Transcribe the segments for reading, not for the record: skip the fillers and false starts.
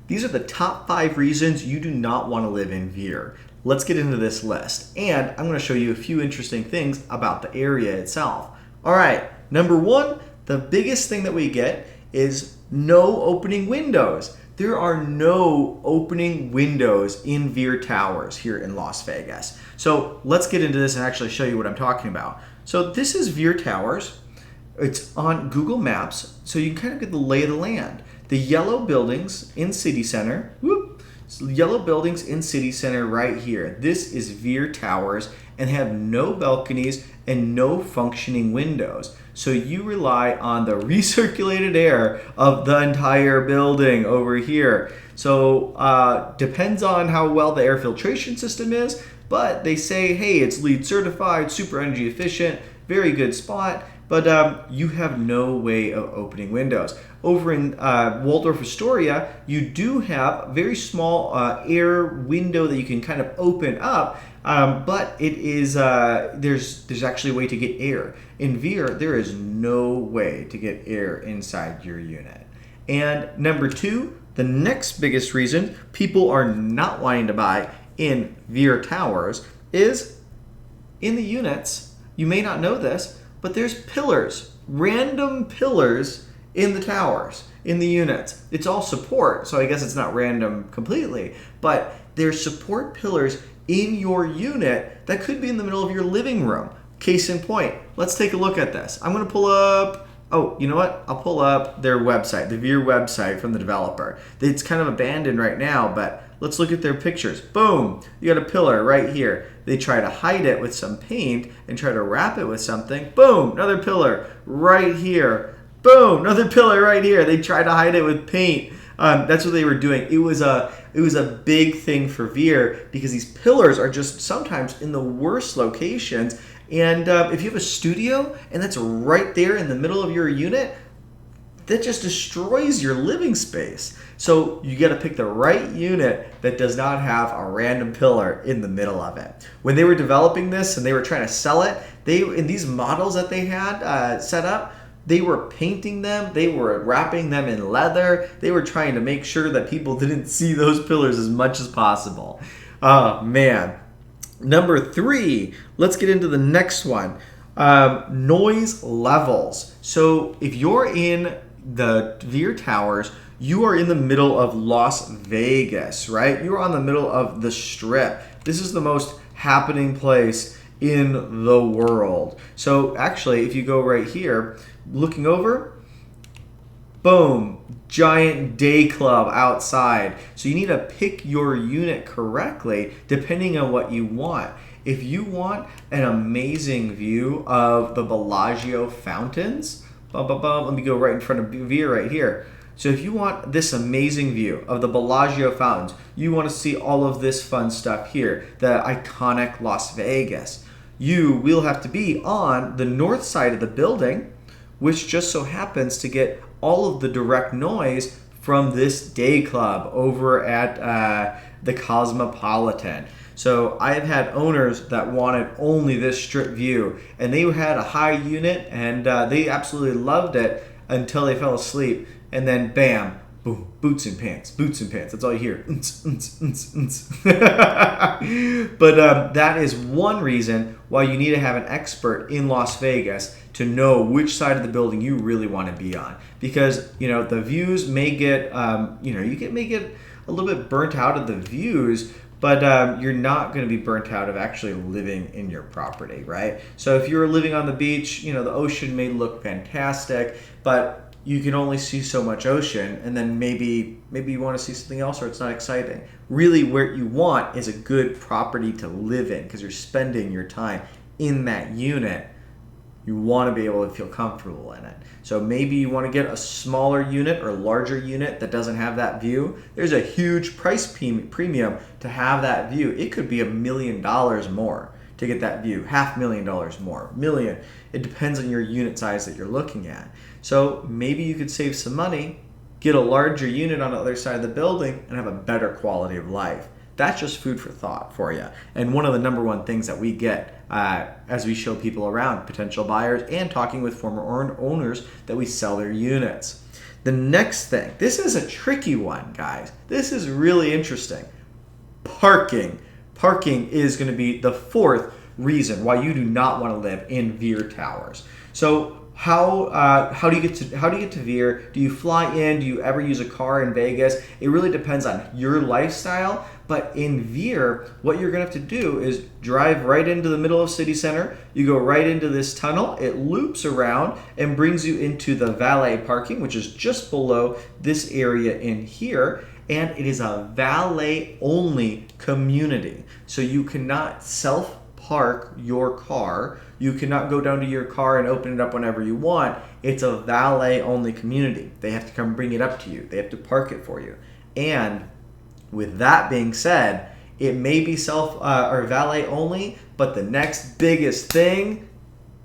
These are the top 5 reasons you do not want to live in Veer. Let's get into this list. And I'm going to show you a few interesting things about the area itself. All right, number 1, the biggest thing that we get is no opening windows. There are no opening windows in Veer Towers here in Las Vegas. So let's get into this and actually show you what I'm talking about. So this is Veer Towers. It's on Google Maps, so you can kind of get the lay of the land. The yellow buildings in City Center, yellow buildings in City Center right here. This is Veer Towers and have no balconies and no functioning windows. So you rely on the recirculated air of the entire building over here. So depends on how well the air filtration system is, but they say, hey, it's LEED certified, super energy efficient, very good spot. But you have no way of opening windows. Over in Waldorf Astoria, you do have a very small air window that you can kind of open up, but it is there's actually a way to get air. In Veer, there is no way to get air inside your unit. And number 2, the next biggest reason people are not wanting to buy in Veer Towers is in the units. You may not know this, but there's pillars, random pillars in the towers, in the units. It's all support, so I guess it's not random completely, but there's support pillars in your unit that could be in the middle of your living room. Case in point, let's take a look at this. I'm gonna pull up, oh, you know what? I'll pull up their website, the Veer website from the developer. It's kind of abandoned right now, but let's look at their pictures. Boom, you got a pillar right here. They try to hide it with some paint and try to wrap it with something. Boom, another pillar right here. Boom, another pillar right here. They try to hide it with paint. That's what they were doing. It was a big thing for Veer because these pillars are just sometimes in the worst locations. And if you have a studio and that's right there in the middle of your unit, that just destroys your living space. So you got to pick the right unit that does not have a random pillar in the middle of it. When they were developing this and they were trying to sell it, in these models that they had set up, they were painting them, they were wrapping them in leather, they were trying to make sure that people didn't see those pillars as much as possible. Oh man. Number 3, let's get into the next one. Noise levels. So if you're in the Veer Towers, you are in the middle of Las Vegas, right? You're on the middle of the Strip. This is the most happening place in the world. So actually, if you go right here, looking over, boom, giant day club outside. So you need to pick your unit correctly depending on what you want. If you want an amazing view of the Bellagio fountains, let me go right in front of Veer right here. So if you want this amazing view of the Bellagio fountains, you want to see all of this fun stuff here, the iconic Las Vegas, you will have to be on the north side of the building, which just so happens to get all of the direct noise from this day club over at the Cosmopolitan. So I have had owners that wanted only this strip view, and they had a high unit, and they absolutely loved it until they fell asleep, and then bam, boom, boots and pants, boots and pants. That's all you hear. But that is one reason why you need to have an expert in Las Vegas to know which side of the building you really want to be on, because the views may get may get a little bit burnt out of the views, but you're not going to be burnt out of actually living in your property, right? So if you're living on the beach, the ocean may look fantastic, but you can only see so much ocean, and then maybe you want to see something else, or it's not exciting. Really, where you want is a good property to live in, because you're spending your time in that unit. You want to be able to feel comfortable in it. So maybe you want to get a smaller unit or larger unit that doesn't have that view. There's a huge price premium to have that view. It could be $1 million more to get that view, $500,000 more, million. It depends on your unit size that you're looking at. So maybe you could save some money, get a larger unit on the other side of the building, and have a better quality of life. That's just food for thought for you. And one of the number one things that we get as we show people around, potential buyers, and talking with former owners that we sell their units. The next thing, this is a tricky one, guys. This is really interesting. Parking. Parking is going to be the fourth reason why you do not want to live in Veer Towers. So how do you get to Veer? Do you fly in? Do you ever use a car in Vegas? It really depends on your lifestyle. But in Veer, what you're going to have to do is drive right into the middle of city center. You go right into this tunnel. It loops around and brings you into the valet parking, which is just below this area in here. And it is a valet only community. So you cannot self-park your car. You cannot go down to your car and open it up whenever you want. It's a valet only community. They have to come bring it up to you. They have to park it for you. And with that being said, it may be or valet only, but the next biggest thing,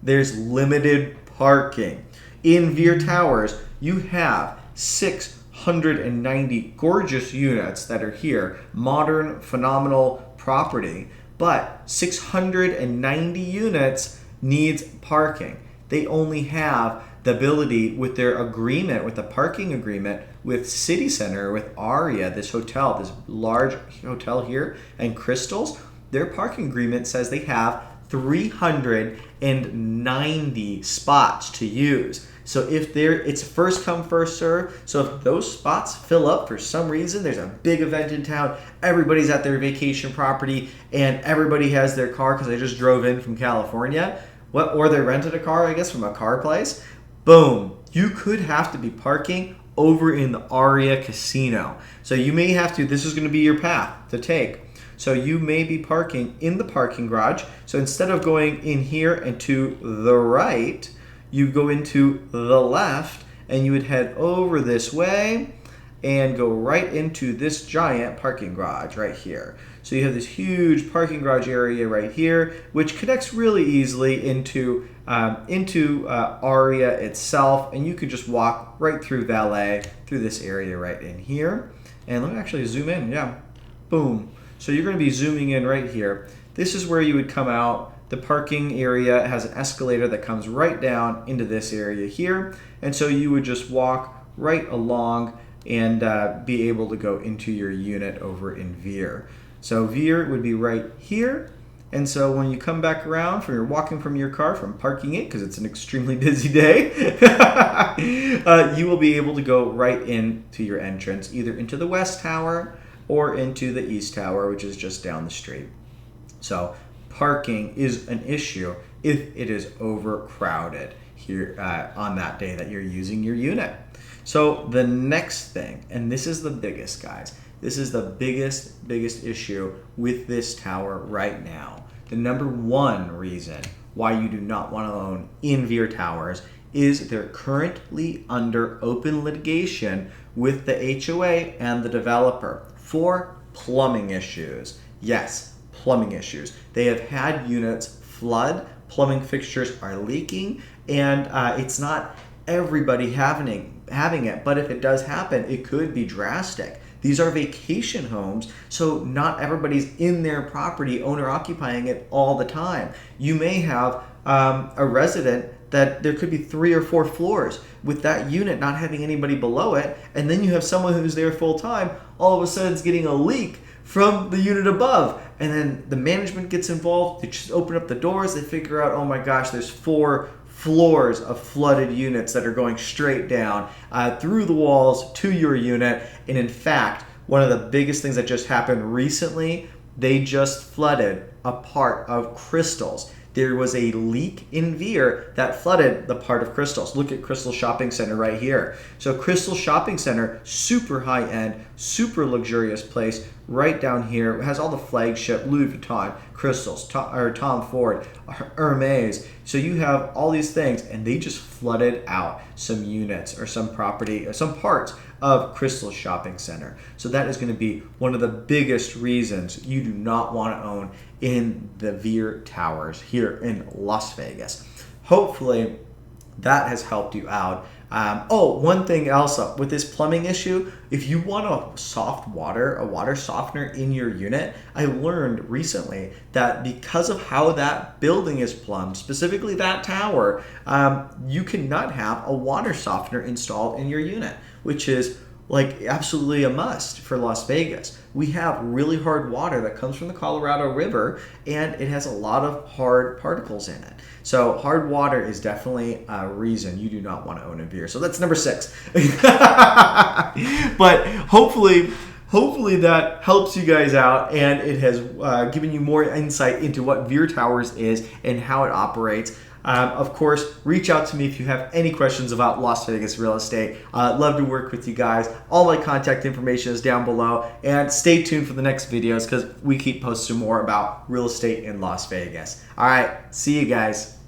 there's limited parking. In Veer Towers, you have 690 gorgeous units that are here, modern, phenomenal property, but 690 units needs parking. They only have the ability with their agreement, with the parking agreement with City Center, with Aria, this hotel, this large hotel here, and Crystals, their parking agreement says they have 390 spots to use. So if it's first come, first serve. So if those spots fill up for some reason, there's a big event in town, everybody's at their vacation property, and everybody has their car because they just drove in from California, or they rented a car, I guess, from a car place. Boom, you could have to be parking over in the Aria Casino. So you may have to, this is going to be your path to take. So you may be parking in the parking garage. So instead of going in here and to the right, you go into the left and you would head over this way and go right into this giant parking garage right here. So you have this huge parking garage area right here, which connects really easily into Aria itself, and you could just walk right through valet through this area right in here. And let me actually zoom in. Yeah, boom. So you're going to be zooming in right here. This is where you would come out. The parking area has an escalator that comes right down into this area here, and so you would just walk right along and be able to go into your unit over in Veer. So Veer would be right here, and so when you come back around from you're walking from your car, from parking it, because it's an extremely busy day, you will be able to go right into your entrance, either into the West Tower or into the East Tower, which is just down the street. So parking is an issue if it is overcrowded here on that day that you're using your unit. So the next thing, and this is the biggest, guys, this is the biggest issue with this tower right now. The number one reason why you do not want to own in Veer Towers is they're currently under open litigation with the HOA and the developer for plumbing issues. Yes, plumbing issues. They have had units flood, plumbing fixtures are leaking, and it's not everybody having it, but if it does happen, it could be drastic. These are vacation homes, so not everybody's in their property, owner occupying it all the time. You may have a resident that there could be 3 or 4 floors with that unit not having anybody below it, and then you have someone who's there full time, all of a sudden it's getting a leak from the unit above, and then the management gets involved. They just open up the doors, they figure out, oh my gosh, there's 4 floors of flooded units that are going straight down through the walls to your unit. And in fact, one of the biggest things that just happened recently, they just flooded a part of Crystals. There was a leak in Veer that flooded the part of Crystals. Look at Crystal Shopping Center right here. So Crystal Shopping Center, super high-end, super luxurious place right down here. It has all the flagship Louis Vuitton, Crystals, Tom Ford, Hermes. So you have all these things, and they just flooded out some units or some property or some parts of Crystal Shopping Center. So that is going to be one of the biggest reasons you do not want to own in the Veer Towers here in Las Vegas. Hopefully that has helped you out. One thing else with this plumbing issue, if you want a water softener in your unit, I learned recently that because of how that building is plumbed, specifically that tower, you cannot have a water softener installed in your unit. which is like absolutely a must for Las Vegas. We have really hard water that comes from the Colorado River, and it has a lot of hard particles in it. So hard water is definitely a reason you do not want to own a Veer. So that's number 6. But hopefully that helps you guys out, and it has given you more insight into what Veer Towers is and how it operates. Of course, reach out to me if you have any questions about Las Vegas real estate. Love to work with you guys. All my contact information is down below, and stay tuned for the next videos because we keep posting more about real estate in Las Vegas. All right, see you guys.